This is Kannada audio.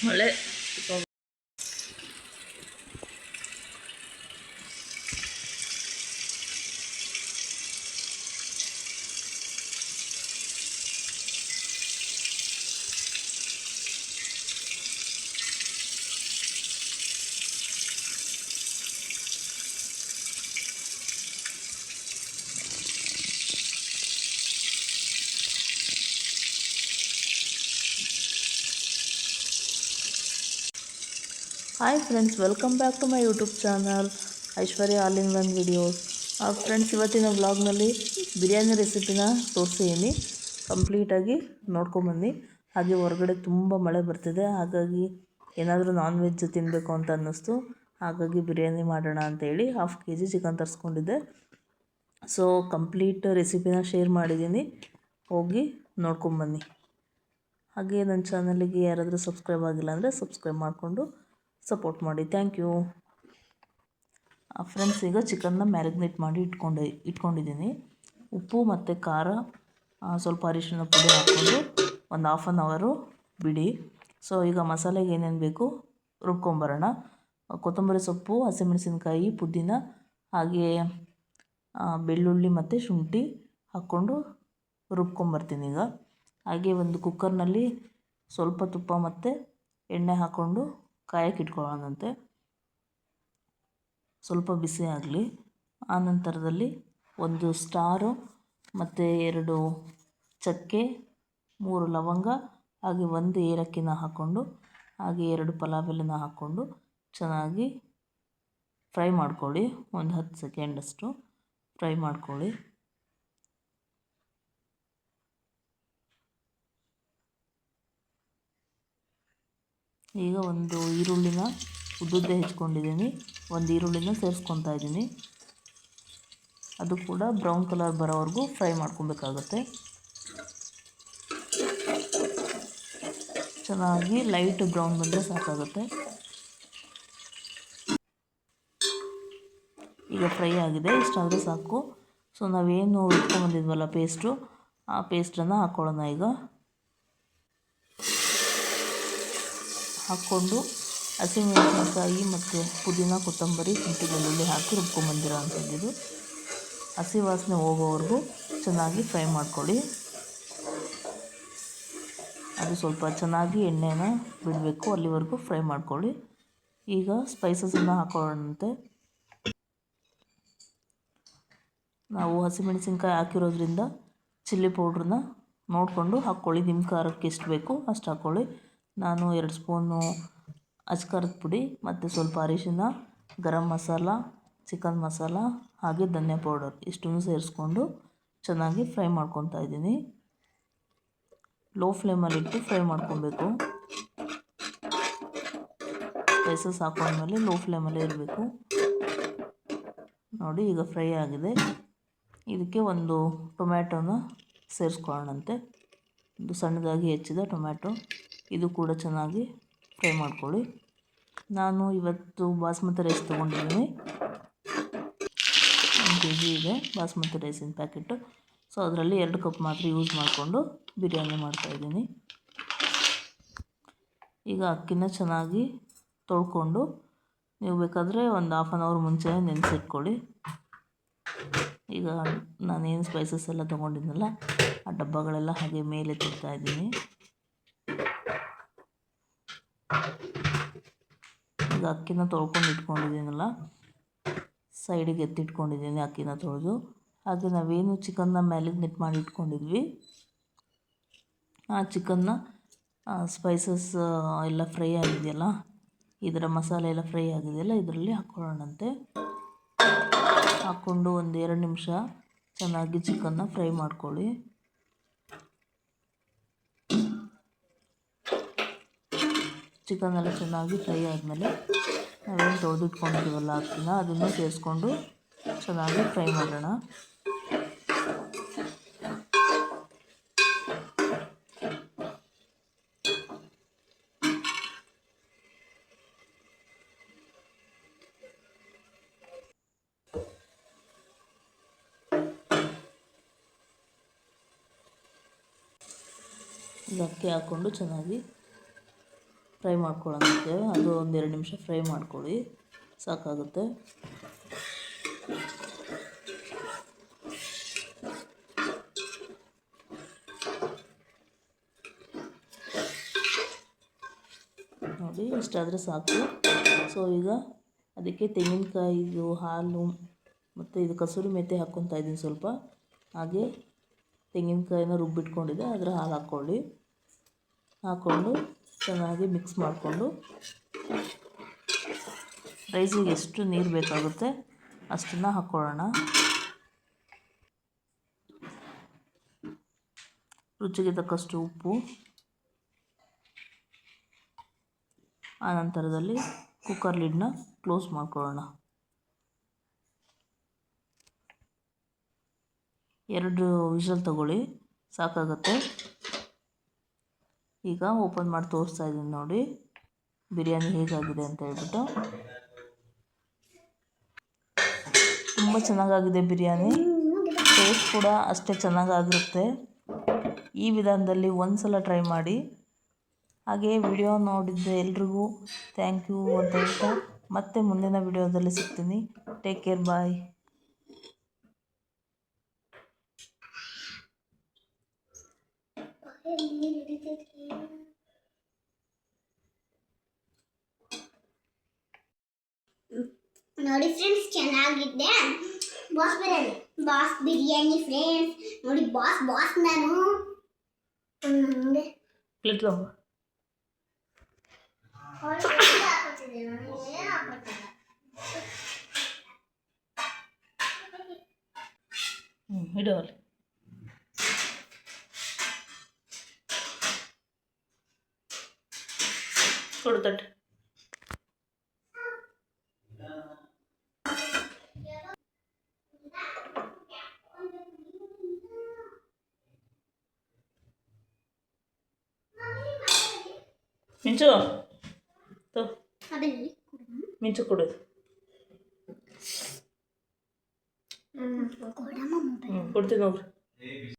ಮಳೆ hi friends, welcome back to my YouTube channel Aishwarya all in one videos. Friends, ಇವತ್ತಿನ ವ್ಲಾಗ್ನಲ್ಲಿ ಬಿರಿಯಾನಿ ರೆಸಿಪಿನ ತೋರಿಸಿದ್ದೀನಿ. ಕಂಪ್ಲೀಟಾಗಿ ನೋಡ್ಕೊಂಬನ್ನಿ. ಹಾಗೆ ಹೊರಗಡೆ ತುಂಬ ಮಳೆ ಬರ್ತಿದೆ, ಹಾಗಾಗಿ ಏನಾದರೂ ನಾನ್ ವೆಜ್ ತಿನ್ನಬೇಕು ಅಂತ ಅನ್ನಿಸ್ತು. ಹಾಗಾಗಿ ಬಿರಿಯಾನಿ ಮಾಡೋಣ ಅಂತೇಳಿ 1/2 kg ಚಿಕನ್ ತರಿಸ್ಕೊಂಡಿದ್ದೆ. ಸೊ ಕಂಪ್ಲೀಟ್ ರೆಸಿಪಿನ ಶೇರ್ ಮಾಡಿದ್ದೀನಿ, ಹೋಗಿ ನೋಡ್ಕೊಂಬನ್ನಿ. ಹಾಗೆ ನನ್ನ ಚಾನಲಿಗೆ ಯಾರಾದರೂ ಸಬ್ಸ್ಕ್ರೈಬ್ ಆಗಿಲ್ಲ ಅಂದರೆ ಸಬ್ಸ್ಕ್ರೈಬ್ ಮಾಡಿಕೊಂಡು ಸಪೋರ್ಟ್ ಮಾಡಿ. Thank you. ಫ್ರೆಂಡ್ಸ್, ಈಗ ಚಿಕನ್ನ ಮ್ಯಾರಿನೇಟ್ ಮಾಡಿ ಇಟ್ಕೊಂಡಿದ್ದೀನಿ. ಉಪ್ಪು ಮತ್ತು ಖಾರ, ಸ್ವಲ್ಪ ಅರಿಶಿಣ ಪುಡಿ ಹಾಕ್ಕೊಂಡು ಒಂದು 1/2 hour ಬಿಡಿ. ಸೊ ಈಗ ಮಸಾಲೆಗೆ ಏನೇನು ಬೇಕು ರುಬ್ಕೊಂಬರೋಣ. ಕೊತ್ತಂಬರಿ ಸೊಪ್ಪು, ಹಸಿಮೆಣಸಿನ್ಕಾಯಿ, ಪುದೀನ, ಹಾಗೆ ಬೆಳ್ಳುಳ್ಳಿ ಮತ್ತು ಶುಂಠಿ ಹಾಕ್ಕೊಂಡು ರುಬ್ಕೊಂಬರ್ತೀನಿ ಈಗ. ಹಾಗೆ ಒಂದು ಕುಕ್ಕರ್ನಲ್ಲಿ ಸ್ವಲ್ಪ ತುಪ್ಪ ಮತ್ತು ಎಣ್ಣೆ ಹಾಕ್ಕೊಂಡು ಕಾಯಕ್ಕೆ ಇಟ್ಕೊಳ್ಳೋಣಂತೆ. ಸ್ವಲ್ಪ ಬಿಸಿ ಆಗಲಿ. ಆನಂತರದಲ್ಲಿ ಒಂದು ಸ್ಟಾರು ಮತ್ತು 2 ಚಕ್ಕೆ, 3 ಲವಂಗ, ಹಾಗೆ 1 ಏಲಕ್ಕಿನ ಹಾಕ್ಕೊಂಡು, ಹಾಗೆ 2 ಪಲಾವ್ ಎಲೆನ ಹಾಕ್ಕೊಂಡು ಚೆನ್ನಾಗಿ ಫ್ರೈ ಮಾಡ್ಕೊಳ್ಳಿ. ಒಂದು 10 ಸೆಕೆಂಡಷ್ಟು ಫ್ರೈ ಮಾಡ್ಕೊಳ್ಳಿ. ಈಗ ಒಂದು ಈರುಳ್ಳಿನ ಉದ್ದುದ್ದೇ ಹೆಚ್ಕೊಂಡಿದ್ದೀನಿ. ಒಂದು ಈರುಳ್ಳಿನ ಸೇರಿಸ್ಕೊತಾ ಇದ್ದೀನಿ. ಅದು ಕೂಡ ಬ್ರೌನ್ ಕಲರ್ ಬರೋವರೆಗೂ ಫ್ರೈ ಮಾಡ್ಕೊಬೇಕಾಗತ್ತೆ. ಚೆನ್ನಾಗಿ ಲೈಟ್ ಬ್ರೌನ್ ಬಂದರೆ ಸಾಕಾಗುತ್ತೆ. ಈಗ ಫ್ರೈ ಆಗಿದೆ, ಇಷ್ಟಾದರೆ ಸಾಕು. ಸೊ ನಾವೇನು ಇಟ್ಕೊಂಡ್ಬಂದಿದ್ವಲ್ಲ ಪೇಸ್ಟು, ಆ ಪೇಸ್ಟನ್ನು ಹಾಕ್ಕೊಳ್ಳೋಣ. ಈಗ ಹಾಕ್ಕೊಂಡು ಹಸಿಮೆಣಸಿನಕಾಯಿ ಮತ್ತು ಪುದೀನ, ಕೊತ್ತಂಬರಿ, ಶುಂಠಿ, ಬೆಳ್ಳುಳ್ಳಿ ಹಾಕಿ ರುಬ್ಕೊಂಬಂದಿರೋ ಅಂಥದ್ದು. ಹಸಿ ವಾಸನೆ ಹೋಗೋವರೆಗೂ ಚೆನ್ನಾಗಿ ಫ್ರೈ ಮಾಡ್ಕೊಳ್ಳಿ. ಅದು ಸ್ವಲ್ಪ ಚೆನ್ನಾಗಿ ಎಣ್ಣೆನ ಬಿಡಬೇಕು, ಅಲ್ಲಿವರೆಗೂ ಫ್ರೈ ಮಾಡ್ಕೊಳ್ಳಿ. ಈಗ ಸ್ಪೈಸಸನ್ನು ಹಾಕೊಳ್ಳೋಣಂತೆ. ನಾವು ಹಸಿಮೆಣಸಿನ್ಕಾಯಿ ಹಾಕಿರೋದ್ರಿಂದ ಚಿಲ್ಲಿ ಪೌಡ್ರನ್ನ ನೋಡಿಕೊಂಡು ಹಾಕ್ಕೊಳ್ಳಿ. ನಿಮ್ಮ ಖಾರಕ್ಕೆ ಎಷ್ಟು ಬೇಕು ಅಷ್ಟು ಹಾಕ್ಕೊಳ್ಳಿ. ನಾನು 2 ಸ್ಪೂನು ಅಚ್ಕಾರದ ಪುಡಿ ಮತ್ತು ಸ್ವಲ್ಪ ಅರಿಶಿನ, ಗರಂ ಮಸಾಲ, ಚಿಕನ್ ಮಸಾಲ, ಹಾಗೆ ಧನಿಯಾ ಪೌಡರ್ ಇಷ್ಟನ್ನು ಸೇರಿಸ್ಕೊಂಡು ಚೆನ್ನಾಗಿ ಫ್ರೈ ಮಾಡ್ಕೊತಾ ಇದ್ದೀನಿ. ಲೋ ಫ್ಲೇಮಲ್ಲಿಟ್ಟು ಫ್ರೈ ಮಾಡ್ಕೊಬೇಕು. ಸ್ಪೈಸಸ್ ಹಾಕೊಂಡ್ಮೇಲೆ ಲೋ ಫ್ಲೇಮಲ್ಲೇ ಇರಬೇಕು. ನೋಡಿ, ಈಗ ಫ್ರೈ ಆಗಿದೆ. ಇದಕ್ಕೆ ಒಂದು ಟೊಮ್ಯಾಟೋನ ಸೇರಿಸ್ಕೊಳ್ಳೋಣಂತೆ. ಒಂದು ಸಣ್ಣದಾಗಿ ಹೆಚ್ಚಿದ ಟೊಮ್ಯಾಟೊ, ಇದು ಕೂಡ ಚೆನ್ನಾಗಿ ಫ್ರೈ ಮಾಡ್ಕೊಳ್ಳಿ. ನಾನು ಇವತ್ತು ಬಾಸ್ಮತಿ ರೈಸ್ ತೊಗೊಂಡಿದ್ದೀನಿ. 1 kg ಇದೆ ಬಾಸ್ಮತಿ ರೈಸಿನ ಪ್ಯಾಕೆಟು. ಸೊ ಅದರಲ್ಲಿ 2 ಕಪ್ ಮಾತ್ರ ಯೂಸ್ ಮಾಡಿಕೊಂಡು ಬಿರಿಯಾನಿ ಮಾಡ್ತಾಯಿದ್ದೀನಿ. ಈಗ ಅಕ್ಕಿನ ಚೆನ್ನಾಗಿ ತೊಳ್ಕೊಂಡು, ನೀವು ಬೇಕಾದರೆ ಒಂದು 1/2 hour ಮುಂಚೆ ನೆನೆಸಿಟ್ಕೊಳ್ಳಿ. ಈಗ ನಾನೇನು ಸ್ಪೈಸಸ್ ಎಲ್ಲ ತೊಗೊಂಡಿದ್ನಲ್ಲ, ಆ ಡಬ್ಬಗಳೆಲ್ಲ ಹಾಗೆ ಮೇಲೆ ಇದ್ದೀನಿ. ಈಗ ಅಕ್ಕಿನ ತೊಳ್ಕೊಂಡು ಇಟ್ಕೊಂಡಿದ್ದೀನಲ್ಲ, ಸೈಡಿಗೆ ಎತ್ತಿಟ್ಕೊಂಡಿದ್ದೀನಿ ಅಕ್ಕಿನ ತೊಳೆದು. ಹಾಗೆ ನಾವೇನು ಚಿಕನ್ನ ಮ್ಯಾರಿನೇಟ್ ಮಾಡಿ ಇಟ್ಕೊಂಡಿದ್ವಿ, ಆ ಚಿಕನ್ನ ಸ್ಪೈಸಸ್ ಎಲ್ಲ ಫ್ರೈ ಆಗಿದೆಯಲ್ಲ, ಇದರ ಮಸಾಲೆ ಎಲ್ಲ ಫ್ರೈ ಆಗಿದೆಯಲ್ಲ, ಇದರಲ್ಲಿ ಹಾಕ್ಕೊಳ್ಳೋಣಂತೆ. ಹಾಕ್ಕೊಂಡು ಒಂದು 2 ನಿಮಿಷ ಚೆನ್ನಾಗಿ ಚಿಕನ್ನ ಫ್ರೈ ಮಾಡ್ಕೊಳ್ಳಿ. ಚಿಕನ್ ಎಲ್ಲ ಚೆನ್ನಾಗಿ ಫ್ರೈ ಆದಮೇಲೆ ನಾವೇನು ತೊಳೆದಿಟ್ಕೊಂಡಿದ್ದೀವಲ್ಲ ಅಕ್ಕಿನ, ಅದನ್ನು ಸೇರಿಸ್ಕೊಂಡು ಚೆನ್ನಾಗಿ ಫ್ರೈ ಮಾಡೋಣ. ಈಗ ಅಕ್ಕಿ ಹಾಕ್ಕೊಂಡು ಚೆನ್ನಾಗಿ ಫ್ರೈ ಮಾಡ್ಕೊಳ್ಳೋಂತೆ. ಅದು ಒಂದು 2 ನಿಮಿಷ ಫ್ರೈ ಮಾಡ್ಕೊಳ್ಳಿ, ಸಾಕಾಗುತ್ತೆ. ನೋಡಿ, ಇಷ್ಟಾದರೆ ಸಾಕು. ಸೊ ಈಗ ಅದಕ್ಕೆ ತೆಂಗಿನಕಾಯಿದು ಹಾಲು ಮತ್ತು ಇದು ಕಸೂರಿ ಮೆಂತೆ ಹಾಕ್ಕೊತಾ ಇದ್ದೀನಿ ಸ್ವಲ್ಪ. ಹಾಗೆ ತೆಂಗಿನಕಾಯಿನ ರುಬ್ಬಿಟ್ಕೊಂಡಿದ್ದೆ, ಅದರ ಹಾಲು ಹಾಕ್ಕೊಂಡು ಚೆನ್ನಾಗಿ ಮಿಕ್ಸ್ ಮಾಡಿಕೊಂಡು ರೈಸಿಗೆ ಎಷ್ಟು ನೀರು ಬೇಕಾಗುತ್ತೆ ಅಷ್ಟನ್ನು ಹಾಕ್ಕೊಳ್ಳೋಣ. ರುಚಿಗೆ ತಕ್ಕಷ್ಟು ಉಪ್ಪು. ಆ ನಂತರದಲ್ಲಿ ಕುಕ್ಕರ್ ಲಿಡ್ನ ಕ್ಲೋಸ್ ಮಾಡ್ಕೊಳ್ಳೋಣ. 2 ವಿಷಲ್ ತಗೊಳ್ಳಿ, ಸಾಕಾಗುತ್ತೆ. ಈಗ ಓಪನ್ ಮಾಡಿ ತೋರಿಸ್ತಾ ಇದ್ದೀನಿ ನೋಡಿ ಬಿರಿಯಾನಿ ಹೇಗಾಗಿದೆ ಅಂತ ಹೇಳ್ಬಿಟ್ಟು. ತುಂಬ ಚೆನ್ನಾಗಾಗಿದೆ ಬಿರಿಯಾನಿ, ಟೇಸ್ಟ್ ಕೂಡ ಅಷ್ಟೇ ಚೆನ್ನಾಗಾಗಿರುತ್ತೆ. ಈ ವಿಧಾನದಲ್ಲಿ ಒಂದು ಸಲ ಟ್ರೈ ಮಾಡಿ. ಹಾಗೆ ವಿಡಿಯೋ ನೋಡಿದ್ದೆ ಎಲ್ರಿಗೂ ಥ್ಯಾಂಕ್ ಯು ಅಂತ ಹೇಳ್ತಾ ಮತ್ತೆ ಮುಂದಿನ ವಿಡಿಯೋದಲ್ಲಿ ಸಿಗ್ತೀನಿ. ಟೇಕ್ ಕೇರ್, ಬಾಯ್. ನೋಡಿ ಫ್ರೆಂಡ್ಸ್, ಚೆನ್ನಾಗಿದೆ ಬಾಸ್ ಬಿರಿಯಾನಿ ಫ್ರೆಂಡ್ಸ್. ನೋಡಿ ಬಾಸ್ ನಾನು ಪ್ಲೇಟ್ ಇಡೋಲ್ಲ ಕೊಡು ತಟ್ಟೆ. ಮಿಂಚು ಮಿಂಚು ಕೊಡೋದು ಕೊಡ್ತೀನಿ ನೋಡ್ರಿ.